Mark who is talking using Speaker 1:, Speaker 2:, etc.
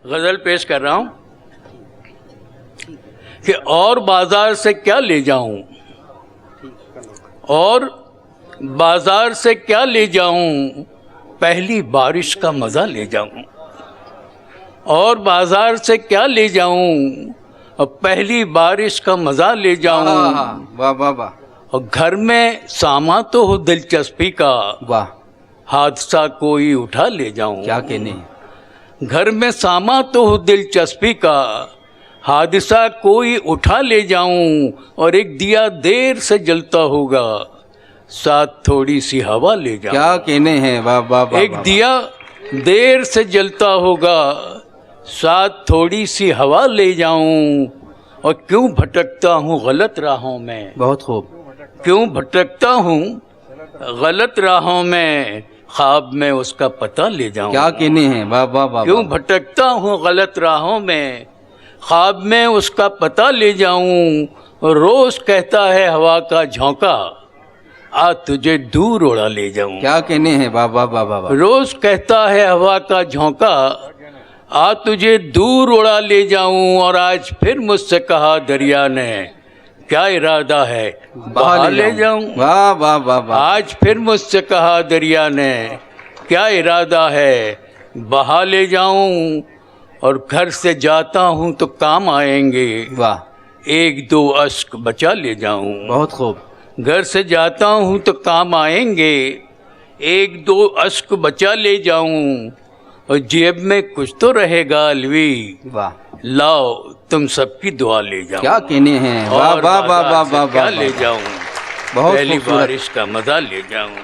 Speaker 1: غزل پیش کر رہا ہوں کہ اور بازار سے کیا لے جاؤں، اور بازار سے کیا لے جاؤں، پہلی بارش کا مزہ لے جاؤں، اور بازار سے کیا لے جاؤں، اور پہلی بارش کا مزہ لے جاؤں،
Speaker 2: واہ واہ واہ،
Speaker 1: اور گھر میں ساما تو ہو دلچسپی کا،
Speaker 2: واہ
Speaker 1: حادثہ کوئی اٹھا لے جاؤں،
Speaker 2: کیا کہنے ہیں،
Speaker 1: گھر میں ساما تو ہو دلچسپی کا، حادثہ کوئی اٹھا لے جاؤں، اور ایک دیا دیر سے جلتا ہوگا، ساتھ تھوڑی سی ہوا لے جاؤں،
Speaker 2: کیا کہنے ہیں، واہ واہ واہ،
Speaker 1: ایک دیا دیر سے جلتا ہوگا، ساتھ تھوڑی سی ہوا لے جاؤں، اور کیوں بھٹکتا ہوں غلط راہوں میں،
Speaker 2: بہت خوب،
Speaker 1: کیوں بھٹکتا ہوں غلط راہوں میں، خواب میں اس کا پتہ لے جاؤں،
Speaker 2: کیا کہنے ہیں، واہ واہ واہ،
Speaker 1: کیوں بھٹکتا ہوں غلط راہوں میں، خواب میں اس کا پتہ لے جاؤں، روز کہتا ہے ہوا کا جھونکا، آ تجھے دور اڑا لے جاؤں،
Speaker 2: کیا کہنے ہیں، واہ واہ واہ واہ،
Speaker 1: روز کہتا ہے ہوا کا جھونکا، آ تجھے دور اڑا لے جاؤں، اور آج پھر مجھ سے کہا دریا نے، کیا ارادہ ہے بہا لے جاؤں،
Speaker 2: واہ واہ واہ واہ،
Speaker 1: آج پھر مجھ سے کہا دریا نے، کیا ارادہ ہے بہا لے جاؤں، اور گھر سے جاتا ہوں تو کام آئیں گے،
Speaker 2: واہ
Speaker 1: ایک دو اشک بچا لے جاؤں،
Speaker 2: بہت خوب،
Speaker 1: گھر سے جاتا ہوں تو کام آئیں گے، ایک دو اشک بچا لے جاؤں، اور جیب میں کچھ تو رہے گا الوی،
Speaker 2: واہ
Speaker 1: لاؤ تم سب کی دعا لے جاؤں،
Speaker 2: کیا کہنے ہیں، واہ
Speaker 1: اور
Speaker 2: واہ واہ
Speaker 1: بازار
Speaker 2: واہ
Speaker 1: سے
Speaker 2: واہ،
Speaker 1: کیا لے جاؤں،
Speaker 2: بہت
Speaker 1: پہلی
Speaker 2: خوبصورت،
Speaker 1: بارش کا مزہ لے جاؤں۔